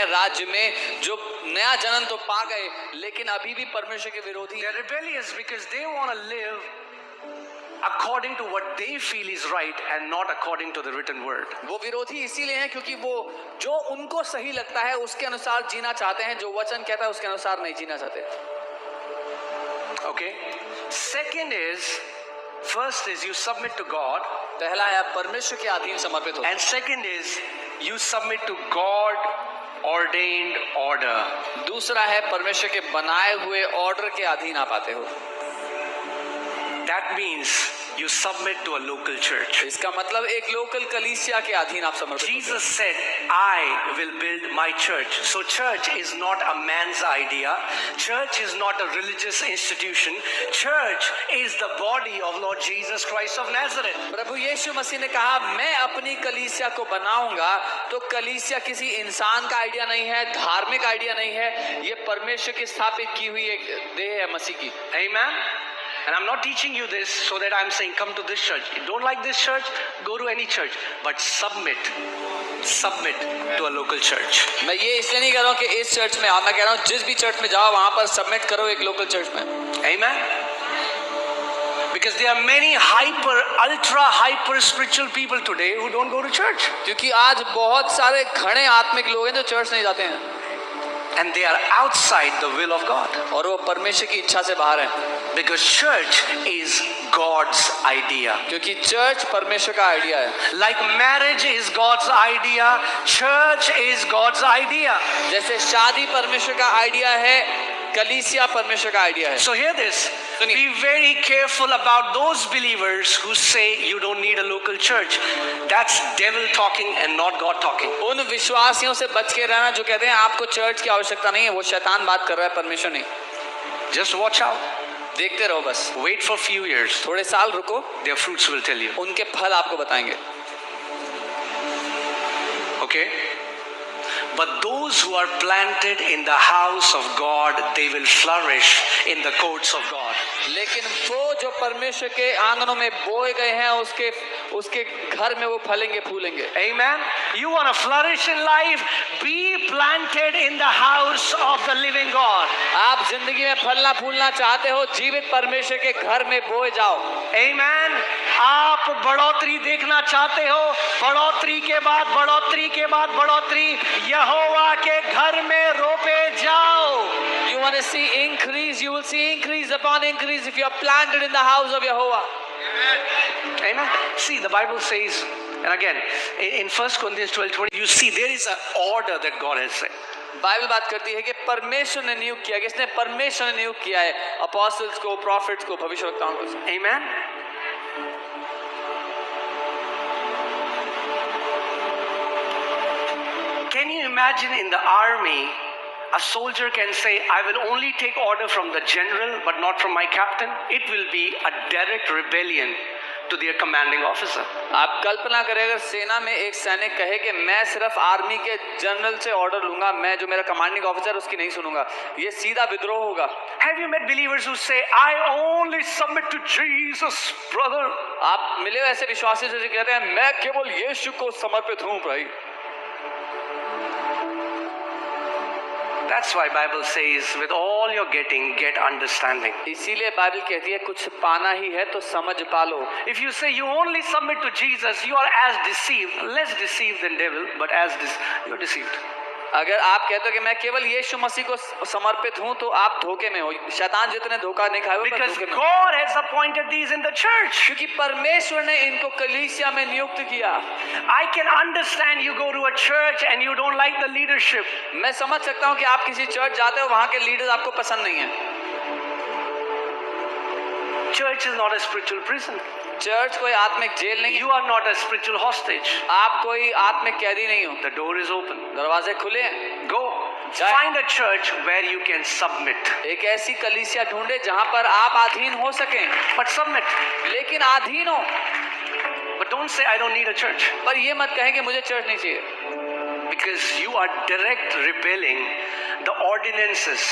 हैं राज्य में, जो नया जन्म तो पा गए लेकिन अभी भी परमेश्वर के विरोधी They are rebellious because they want to live according to what they feel is right and not according to the written word. वो विरोधी इसीलिए हैं क्योंकि वो जो उनको सही लगता है उसके अनुसार जीना चाहते हैं, जो वचन कहता है उसके अनुसार नहीं जीना चाहते. Okay? Second is, first is you submit to God, पहला है आप परमेश्वर के अधीन समर्पित हो, and second is you submit to God ordained order. दूसरा है परमेश्वर के बनाए हुए ऑर्डर के अधीन आप आते हो. That means you submit to a local church. इसका मतलब एक लोकल कलीसिया के अधीन आप समर्पित हो. Jesus said, I will build my church. So church is not a man's idea. Church is not a religious institution. Church is the body of Lord Jesus Christ of Nazareth. प्रभु यीशु मसीह ने कहा मैं अपनी कलीसिया को बनाऊंगा. तो कलीसिया किसी इंसान का आइडिया नहीं है, धार्मिक आइडिया नहीं है, ये परमेश्वर की स्थापित की हुई एक देह है मसीह की. Amen. And I'm not teaching you this so that I'm saying come to this church. You don't like this church, go to any church. But submit to a local church. मैं ये इसलिए नहीं कह रहा हूँ कि इस चर्च में आओ, मैं कह रहा हूँ जिस भी चर्च में जाओ वहाँ पर सबमिट करो एक लोकल चर्च में. Amen. Because there are many ultra hyper spiritual people today who don't go to church. क्योंकि आज बहुत सारे घने आत्मिक लोग हैं जो चर्च नहीं जाते हैं. And they are outside the will of God. और वो परमेश्वर की इच्छा से बाहर हैं. Because church is God's idea. क्योंकि चर्च परमेश्वर का आइडिया है. Like marriage is God's idea, church is God's idea. जैसे शादी परमेश्वर का आइडिया है, कलीसिया परमेश्वर का आइडिया है. So hear this. Be very careful about those believers who say you don't need a local church. That's devil talking and not God talking. उन विश्वासियों से बच के रहना जो कहते हैं आपको चर्च की आवश्यकता नहीं है, वो शैतान बात कर रहा है, परमेश्वर नहीं. Just watch out. देखते रहो बस. Wait for few years. थोड़े साल रुको, their fruits will tell you. उनके फल आपको बताएंगे. Okay? But those who are planted in the house of God, they will flourish in the courts of God. लेकिन वो जो परमेश्वर के आंगनों में बोए गए हैं उसके घर में वो फलेंगे फूलेंगे. Amen. You want to flourish in life? Be planted in the house of the living God. आप जिंदगी में फलना फूलना चाहते हो, जीवित परमेश्वर के घर में बोए जाओ. Amen. आप बढ़ोतरी देखना चाहते हो, बढ़ोतरी के बाद बढ़ोतरी के बाद बढ़ोतरी यहोवा के घर में रोपे जाओ. You want to see increase, you will see increase upon increase if you are planted in the house of Jehovah. Amen. See, the Bible says, and again, in 1 Corinthians 12:20, you see there is an order that God has set. Bible बात करती है कि परमेश्वर ने नियुक्त किया, किसने? परमेश्वर ने नियुक्त किया है अपोस्टल्स को, प्रॉफिट्स को, भविष्यवक्ताओं को. Amen. Can you imagine in the army, a soldier can say, I will only take order from the general but not from my captain? It will be a direct rebellion to their commanding officer. आप कल्पना करें अगर सेना में एक सैनिक कहे कि मैं सिर्फ आर्मी के जनरल से ऑर्डर लूंगा, मैं जो मेरा कमांडिंग ऑफिसर उसकी नहीं सुनूंगा, ये सीधा विद्रोह होगा. Have you met believers who say, I only submit to Jesus, brother? आप मिले हो ऐसे विश्वासी जो कहते हैं मैं केवल यीशु को समर्पित हूँ भाई. That's why Bible says, with all you're getting, get understanding. इसीलिए बाइबल कहती है कुछ पाना ही है तो समझ पालो. If you say you only submit to Jesus, you are as deceived, less deceived than devil, but you're deceived. अगर आप कहते हो कि मैं केवल यीशु मसीह को समर्पित हूं तो आप धोखे में हो. शैतान जितने धोखा नहीं खाए Because God has appointed these in the church. क्योंकि परमेश्वर ने इनको कलीसिया में नियुक्त किया. I can understand you go to a church and you don't like the leadership. मैं समझ सकता हूं कि आप किसी चर्च जाते हो, वहां के लीडर्स आपको पसंद नहीं है. Church is not a spiritual prison. Church कोई आत्मिक जेल नहीं है. You are not a spiritual hostage. आप कोई आत्मिक कैदी नहीं हो. The door is open. दरवाजे खुले हैं. Go. Find a church where you can submit. एक ऐसी कलीसिया ढूंढे जहां पर आप अधीन हो सकें. But submit. लेकिन अधीन हो. But don't say I don't need a church. पर ये मत कहें कि मुझे चर्च नहीं चाहिए. Because you are direct rebelling the ordinances